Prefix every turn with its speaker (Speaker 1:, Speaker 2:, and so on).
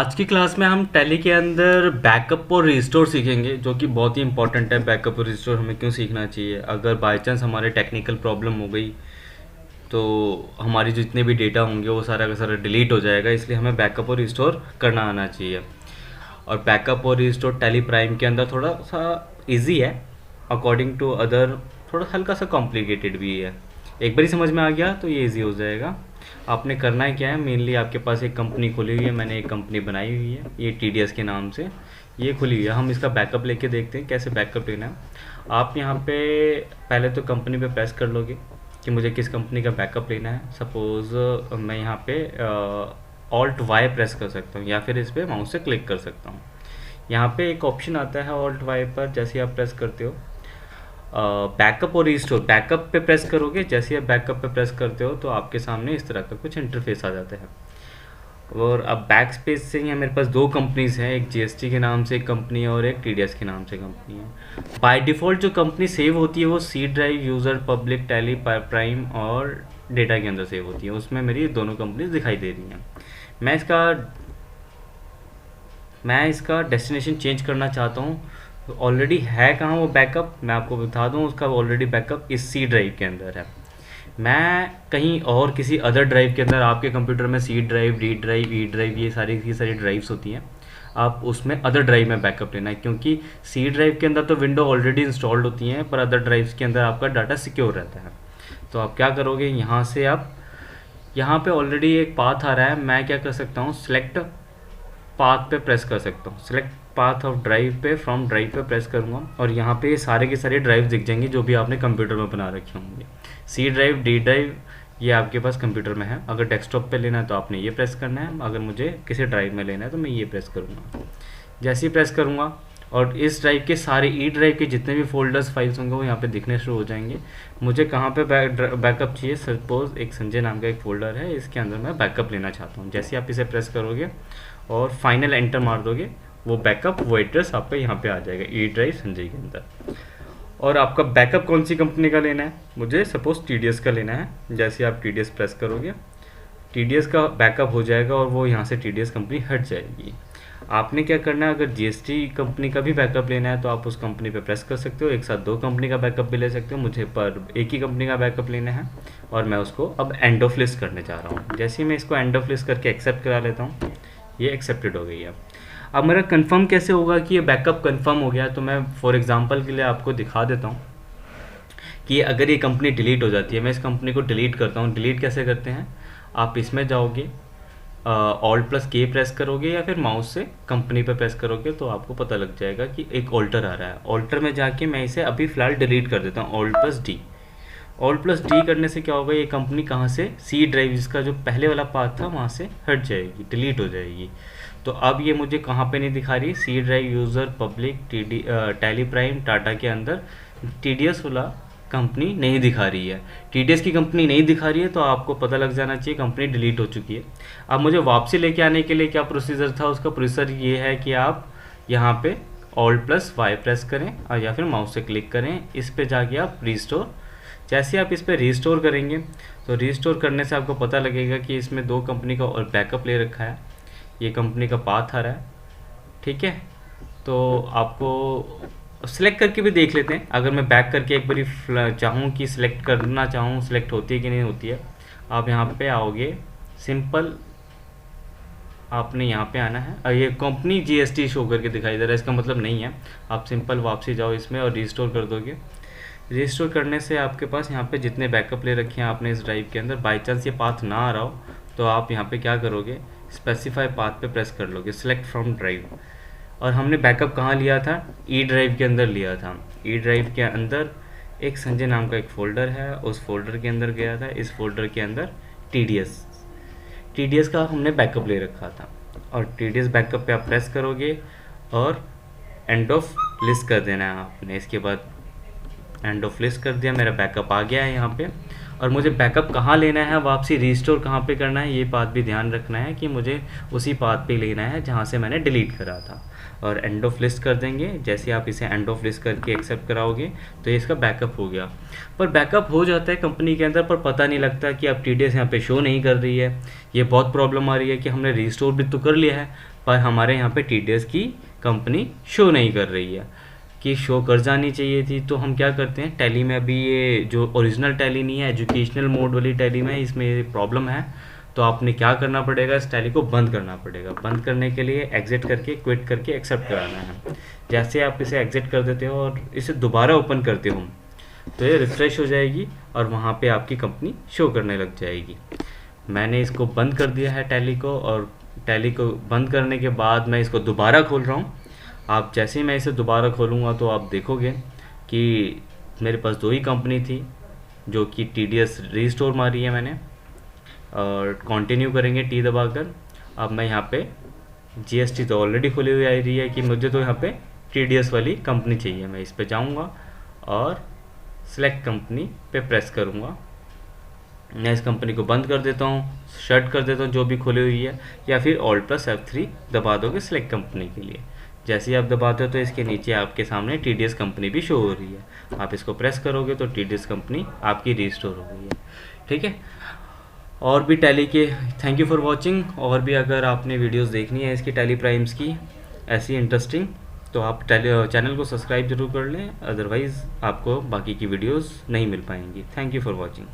Speaker 1: आज की क्लास में हम टैली के अंदर बैकअप और रिस्टोर सीखेंगे, जो कि बहुत ही इंपॉर्टेंट है। बैकअप और रिस्टोर हमें क्यों सीखना चाहिए? अगर बाय चांस हमारे टेक्निकल प्रॉब्लम हो गई तो हमारी जितने भी डेटा होंगे वो सारा का सारा डिलीट हो जाएगा, इसलिए हमें बैकअप और रिस्टोर करना आना चाहिए। और बैकअप और रिस्टोर टैली प्राइम के अंदर थोड़ा सा इजी है, अकॉर्डिंग टू अदर थोड़ा हल्का सा कॉम्प्लिकेटेड भी है। एक बार ही समझ में आ गया तो ये इजी हो जाएगा। आपने करना है क्या है, मेनली आपके पास एक कंपनी खुली हुई है, मैंने एक कंपनी बनाई हुई है, ये TDS के नाम से ये खुली हुई है। हम इसका बैकअप लेके देखते हैं कैसे बैकअप लेना है। आप यहाँ पे पहले तो कंपनी पे प्रेस कर लोगे कि मुझे किस कंपनी का बैकअप लेना है। सपोज़ मैं यहाँ पे ऑल्ट वाई प्रेस कर सकता हूँ, या फिर इस पर माउस से क्लिक कर सकता हूँ। यहाँ पे एक ऑप्शन आता है ऑल्ट वाई पर, जैसे आप प्रेस करते हो बैकअप और रिस्टोर। बैकअप पे प्रेस करोगे, जैसे आप बैकअप पे प्रेस करते हो तो आपके सामने इस तरह का कुछ इंटरफेस आ जाता है। और अब बैक स्पेस से यहाँ मेरे पास दो कंपनीज हैं, एक GST के नाम से एक कंपनी है और एक TDS के नाम से कंपनी है। बाय डिफ़ॉल्ट जो कंपनी सेव होती है वो C drive, user, public, Tally, prime और डेटा के अंदर सेव होती है। उसमें मेरी दोनों कंपनीज दिखाई दे रही हैं। मैं इसका मैं इसका डेस्टिनेशन चेंज करना चाहता हूँ। ऑलरेडी है कहाँ वो बैकअप, मैं आपको बता दूँ। उसका ऑलरेडी बैकअप इस सी ड्राइव के अंदर है। मैं कहीं और किसी अदर ड्राइव के अंदर, आपके कंप्यूटर में C drive, D drive, E drive, ये सारी की सारी ड्राइव्स होती हैं। आप उसमें अदर ड्राइव में बैकअप लेना है, क्योंकि सी ड्राइव के अंदर तो विंडो ऑलरेडी इंस्टॉल्ड होती हैं, पर अदर ड्राइव्स के अंदर आपका डाटा सिक्योर रहता है। तो आप क्या करोगे, यहाँ से आप यहाँ पे ऑलरेडी एक पाथ आ रहा है। मैं क्या कर सकता हूँ, सिलेक्ट पाथ पे प्रेस कर सकता हूँ। सिलेक्ट पाथ ऑफ ड्राइव पे, फ्रॉम ड्राइव पे प्रेस करूँगा और यहाँ पे सारे के सारे ड्राइव दिख जाएंगे जो भी आपने कंप्यूटर में बना रखे होंगे। सी ड्राइव, डी ड्राइव ये आपके पास कंप्यूटर में है। अगर डेस्कटॉप पे लेना है तो आपने ये प्रेस करना है, अगर मुझे किसी ड्राइव में लेना है तो मैं ये प्रेस करूँगा। जैसे ही प्रेस करूँगा और इस ड्राइव के सारे ई ड्राइव के जितने भी फोल्डर्स, फाइल्स होंगे वो यहाँ पे दिखने शुरू हो जाएंगे। मुझे कहाँ पे बैकअप चाहिए, सपोज एक संजय नाम का एक फ़ोल्डर है, इसके अंदर मैं बैकअप लेना चाहता हूँ। जैसे आप इसे प्रेस करोगे और फाइनल एंटर मार दोगे, वो बैकअप, वो एड्रेस आपका यहाँ पे आ जाएगा ई ड्राइव संजय के अंदर। और आपका बैकअप कौन सी कंपनी का लेना है, मुझे सपोज TDS का लेना है। जैसे आप TDS प्रेस करोगे, TDS का बैकअप हो जाएगा और वो यहाँ से TDS कंपनी हट जाएगी। आपने क्या करना है, अगर GST कंपनी का भी बैकअप लेना है तो आप उस कंपनी पे प्रेस कर सकते हो। एक साथ दो कंपनी का बैकअप भी ले सकते हो। मुझे पर एक ही कंपनी का बैकअप लेना है और मैं उसको अब एंड ऑफ लिस्ट करने जा रहा हूँ। जैसे ही मैं इसको एंड ऑफ लिस्ट करके एक्सेप्ट करा लेता हूँ, ये एक्सेप्टेड हो गई है। अब मेरा कंफर्म कैसे होगा कि ये बैकअप कंफर्म हो गया, तो मैं फॉर एग्जांपल के लिए आपको दिखा देता हूँ कि अगर ये कंपनी डिलीट हो जाती है, मैं इस कंपनी को डिलीट करता हूँ। डिलीट कैसे करते हैं, आप इसमें जाओगे, Alt+K प्रेस करोगे या फिर माउस से कंपनी पे प्रेस करोगे तो आपको पता लग जाएगा कि एक ऑल्टर आ रहा है। ऑल्टर में जाके मैं इसे अभी फ़िलहाल डिलीट कर देता हूँ, Alt+D। Alt+D करने से क्या होगा, ये कंपनी कहाँ से, सी ड्राइव जिसका जो पहले वाला पार्ट था वहाँ से हट जाएगी, डिलीट हो जाएगी। तो अब ये मुझे कहाँ पे नहीं दिखा रही, C drive, user, public, Tally, prime, data के अंदर TDS वाला कंपनी नहीं दिखा रही है। TDS की कंपनी नहीं दिखा रही है तो आपको पता लग जाना चाहिए कंपनी डिलीट हो चुकी है। अब मुझे वापसी लेके आने के लिए क्या प्रोसीजर था, उसका प्रोसीजर ये है कि आप यहाँ पे Alt+Y प्रेस करें और या फिर माउस से क्लिक करें, इस पे जाके आप रिस्टोर। जैसे आप इस पर रिस्टोर करेंगे तो रिस्टोर करने से आपको पता लगेगा कि इसमें दो कंपनी का और बैकअप ले रखा है, ये कंपनी का पाथ आ रहा है। ठीक है, तो आपको सिलेक्ट करके भी देख लेते हैं। अगर मैं बैक करके एक बारी चाहूँ कि सिलेक्ट करना चाहूँ, सिलेक्ट होती है कि नहीं होती है, आप यहाँ पे आओगे, सिंपल आपने यहाँ पे आना है और ये कंपनी GST शो करके दिखाई दे रहा है, इसका मतलब नहीं है। आप सिंपल वापसी जाओ इसमें और रिस्टोर कर दोगे। रिस्टोर करने से आपके पास यहाँ पे जितने बैकअप ले रखे हैं आपने इस ड्राइव के अंदर, बाई चांस ये पाथ ना आ रहा हो तो आप यहाँ पे क्या करोगे, स्पेसिफाई पाथ पे प्रेस कर लोगे, सिलेक्ट फ्रॉम ड्राइव। और हमने बैकअप कहाँ लिया था, ई ड्राइव के अंदर लिया था। ई ड्राइव के अंदर एक संजय नाम का एक फ़ोल्डर है, उस फोल्डर के अंदर गया था। इस फोल्डर के अंदर TDS का हमने बैकअप ले रखा था और TDS बैकअप पे आप प्रेस करोगे और एंड ऑफ लिस्ट कर देना है आपने। इसके बाद एंड ऑफ लिस्ट कर दिया, मेरा बैकअप आ गया है यहाँ पे। और मुझे बैकअप कहाँ लेना है, वापसी रिस्टोर कहाँ पे करना है, ये बात भी ध्यान रखना है कि मुझे उसी पाथ पे लेना है जहाँ से मैंने डिलीट करा था। और एंड ऑफ लिस्ट कर देंगे। जैसे आप इसे एंड ऑफ लिस्ट करके एक्सेप्ट कराओगे तो ये इसका बैकअप हो गया। पर बैकअप हो जाता है कंपनी के अंदर, पर पता नहीं लगता कि अब TDS यहाँ पे शो नहीं कर रही है। ये बहुत प्रॉब्लम आ रही है कि हमने रिस्टोर भी तो कर लिया है पर हमारे यहाँ पे TDS की कंपनी शो नहीं कर रही है, कि शो कर जानी चाहिए थी। तो हम क्या करते हैं, टैली में अभी ये जो ओरिजिनल टैली नहीं है, एजुकेशनल मोड वाली टैली में इसमें प्रॉब्लम है। तो आपने क्या करना पड़ेगा, इस टैली को बंद करना पड़ेगा। बंद करने के लिए एग्जिट करके, क्विट करके एक्सेप्ट कराना है। जैसे आप इसे एग्जिट कर देते हो और इसे दोबारा ओपन करते हो, तो ये रिफ़्रेश हो जाएगी और वहाँ पे आपकी कंपनी शो करने लग जाएगी। मैंने इसको बंद कर दिया है टैली को, और टैली को बंद करने के बाद मैं इसको दोबारा खोल रहा हूँ। आप जैसे ही मैं इसे दोबारा खोलूँगा तो आप देखोगे कि मेरे पास 2 ही कंपनी थी, जो कि TDS रीस्टोर मारी है मैंने, और कंटिन्यू करेंगे T दबाकर। अब मैं यहाँ पे GST तो ऑलरेडी खुली हुई आ रही है कि मुझे तो यहाँ पे TDS वाली कंपनी चाहिए। मैं इस पे जाऊँगा और सेलेक्ट कंपनी पे प्रेस करूँगा। मैं इस कंपनी को बंद कर देता हूँ, शट कर देता हूँ जो भी खुली हुई है, या फिर Alt+F3 दबा दोगे सिलेक्ट कंपनी के लिए। जैसे ही आप दबाते हो तो इसके नीचे आपके सामने TDS कंपनी भी शो हो रही है। आप इसको प्रेस करोगे तो TDS कंपनी आपकी रीस्टोर हो गई है। ठीक है। और भी टैली के थैंक यू फॉर वॉचिंग। और भी अगर आपने वीडियोस देखनी है इसकी टैली प्राइम्स की ऐसी इंटरेस्टिंग, तो आप चैनल को सब्सक्राइब जरूर कर लें, अदरवाइज़ आपको बाकी की वीडियोस नहीं मिल पाएंगी। Thank you for watching.